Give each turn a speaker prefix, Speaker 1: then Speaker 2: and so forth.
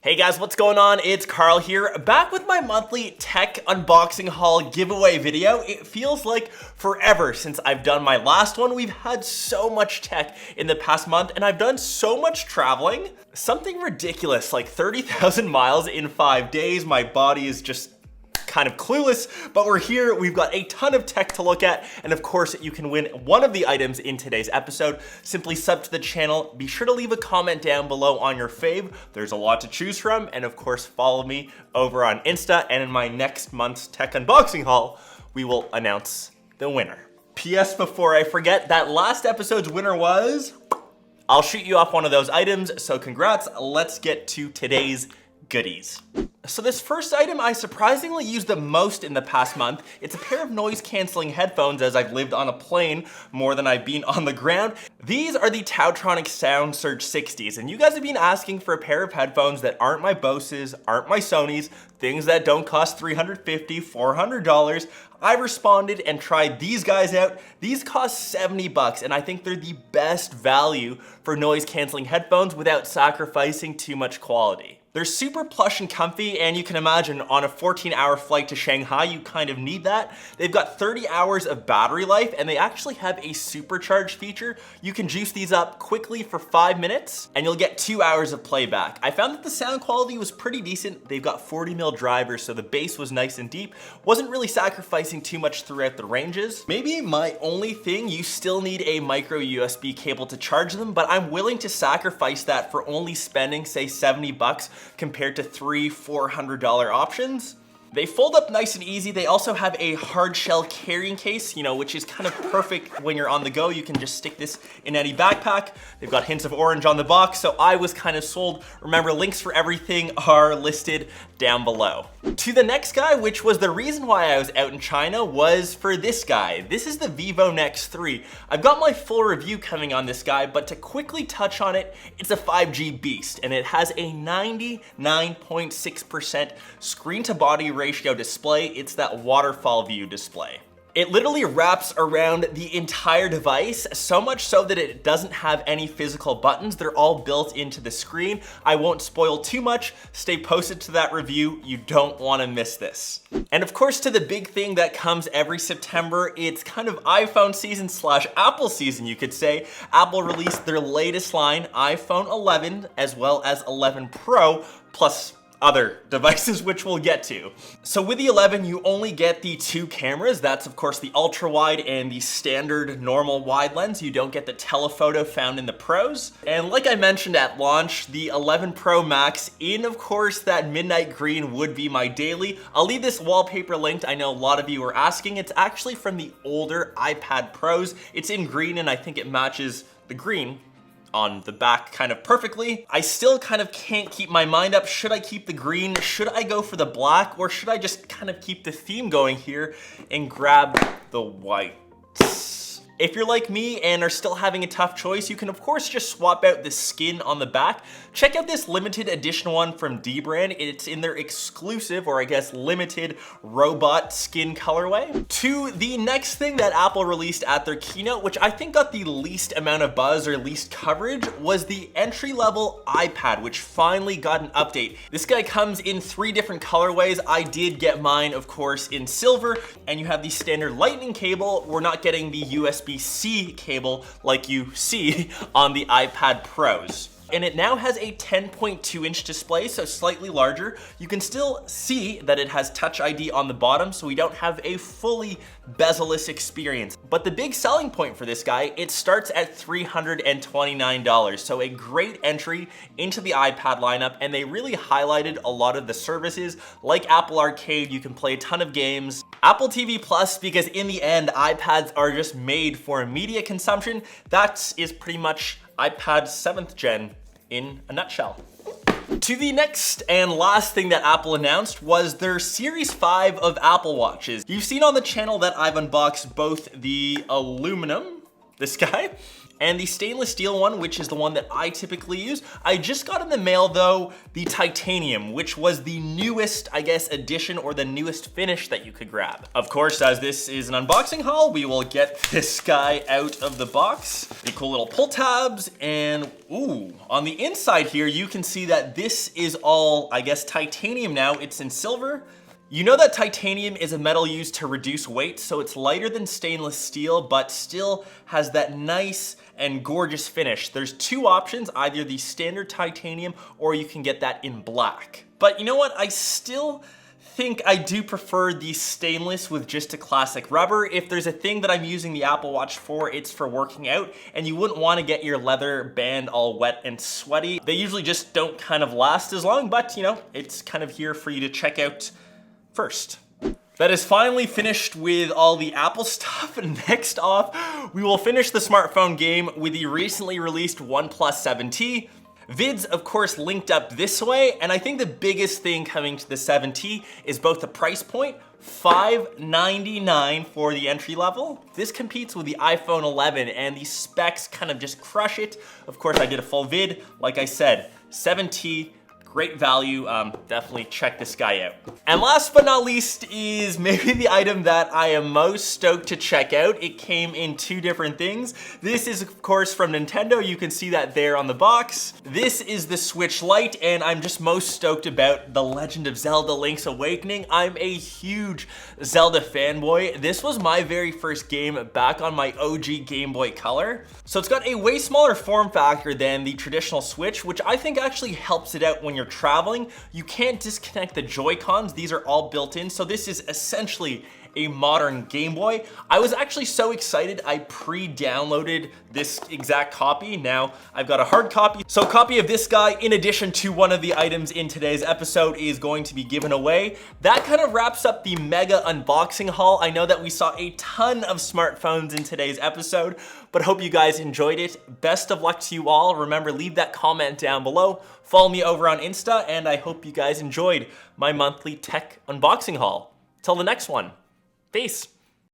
Speaker 1: Hey guys, what's going on? It's Karl here, back with my monthly tech unboxing haul giveaway video. It feels like forever since I've done my last one. We've had so much tech in the past month and I've done so much traveling. Something ridiculous, like 30,000 miles in 5 days. My body is just kind of clueless, but we're here. We've got a ton of tech to look at, and of course you can win one of the items in today's episode. Simply sub to the channel, be sure to leave a comment down below on your fave. There's a lot to choose from, and of course follow me over on Insta, and in my next month's tech unboxing haul we will announce the winner. PS, before I forget, that last episode's winner was, I'll shoot you off one of those items, so congrats. Let's get to today's goodies. So this first item I surprisingly used the most in the past month. It's a pair of noise canceling headphones, as I've lived on a plane more than I've been on the ground. These are the Tautronic Sound Surge 60s, and you guys have been asking for a pair of headphones that aren't my Boses, aren't my Sonys, things that don't cost $350, $400. I responded and tried these guys out. These cost 70 bucks, and I think they're the best value for noise canceling headphones without sacrificing too much quality. They're super plush and comfy, and you can imagine on a 14-hour flight to Shanghai, you kind of need that. They've got 30 hours of battery life, and they actually have a supercharge feature. You can juice these up quickly for 5 minutes, and you'll get 2 hours of playback. I found that the sound quality was pretty decent. They've got 40mm drivers, so the bass was nice and deep. Wasn't really sacrificing too much throughout the ranges. Maybe my only thing, you still need a micro USB cable to charge them, but I'm willing to sacrifice that for only spending, say, 70 bucks compared to $300-400 options. They fold up nice and easy. They also have a hard shell carrying case, which is kind of perfect when you're on the go. You can just stick this in any backpack. They've got hints of orange on the box, so I was kind of sold. Remember, links for everything are listed down below. To the next guy, which was the reason why I was out in China, was for this guy. This is the Vivo Next 3. I've got my full review coming on this guy, but to quickly touch on it, it's a 5G beast, and it has a 99.6% screen to body ratio display. It's that waterfall view display. It literally wraps around the entire device, so much so that it doesn't have any physical buttons. They're all built into the screen. I won't spoil too much. Stay posted to that review. You don't want to miss this. And of course, to the big thing that comes every September, it's kind of iPhone season / Apple season, you could say. Apple released their latest line, iPhone 11, as well as 11 Pro, plus other devices, which we'll get to. So with the 11, you only get the 2 cameras. That's of course the ultra wide and the standard normal wide lens. You don't get the telephoto found in the Pros. And like I mentioned at launch, the 11 Pro Max in, of course, that midnight green would be my daily. I'll leave this wallpaper linked. I know a lot of you are asking. It's actually from the older iPad Pros. It's in green, and I think it matches the green on the back kind of perfectly. I still kind of can't keep my mind up. Should I keep the green? Should I go for the black? Or should I just kind of keep the theme going here and grab the white? If you're like me and are still having a tough choice, you can of course just swap out the skin on the back. Check out this limited edition one from D-Brand. It's in their exclusive, or I guess limited, robot skin colorway. To the next thing that Apple released at their keynote, which I think got the least amount of buzz or least coverage, was the entry-level iPad, which finally got an update. This guy comes in 3 different colorways. I did get mine, of course, in silver, and you have the standard lightning cable. We're not getting the USB-C cable like you see on the iPad Pros. And it now has a 10.2-inch display, so slightly larger. You can still see that it has Touch ID on the bottom, so we don't have a fully bezel-less experience. But the big selling point for this guy, it starts at $329, so a great entry into the iPad lineup, and they really highlighted a lot of the services, like Apple Arcade. You can play a ton of games. Apple TV Plus, because in the end, iPads are just made for media consumption. That is pretty much iPad 7th gen in a nutshell. To the next and last thing that Apple announced was their Series 5 of Apple Watches. You've seen on the channel that I've unboxed both the aluminum, this guy, And the stainless steel one, which is the one that I typically use, I just got in the mail though, the titanium, which was the newest, I guess, addition or the newest finish that you could grab. Of course, as this is an unboxing haul, we will get this guy out of the box. The cool little pull tabs, and ooh, on the inside here, you can see that this is all, I guess, titanium now. It's in silver. You know that titanium is a metal used to reduce weight, so it's lighter than stainless steel, but still has that nice and gorgeous finish. There's two options, either the standard titanium or you can get that in black. But you know what? I still think I do prefer the stainless with just a classic rubber. If there's a thing that I'm using the Apple Watch for, it's for working out, and you wouldn't want to get your leather band all wet and sweaty. They usually just don't kind of last as long, but you know, it's kind of here for you to check out first. That is finally finished with all the Apple stuff. Next off, we will finish the smartphone game with the recently released OnePlus 7T. Vids, of course, linked up this way, and I think the biggest thing coming to the 7T is both the price point, $599 for the entry level. This competes with the iPhone 11, and the specs kind of just crush it. Of course, I did a full vid. Like I said, 7T, great value, definitely check this guy out. And last but not least is maybe the item that I am most stoked to check out. It came in two different things. This is of course from Nintendo, you can see that there on the box. This is the Switch Lite, and I'm just most stoked about The Legend of Zelda Link's Awakening. I'm a huge Zelda fanboy. This was my very first game back on my OG Game Boy Color. So it's got a way smaller form factor than the traditional Switch, which I think actually helps it out when you're traveling. You can't disconnect the Joy-Cons. These are all built in. So this is essentially a modern Game Boy. I was actually so excited, I pre-downloaded this exact copy. Now I've got a hard copy. So a copy of this guy, in addition to one of the items in today's episode, is going to be given away. That kind of wraps up the mega unboxing haul. I know that we saw a ton of smartphones in today's episode, but hope you guys enjoyed it. Best of luck to you all. Remember, leave that comment down below. Follow me over on Insta, and I hope you guys enjoyed my monthly tech unboxing haul. Till the next one. Peace.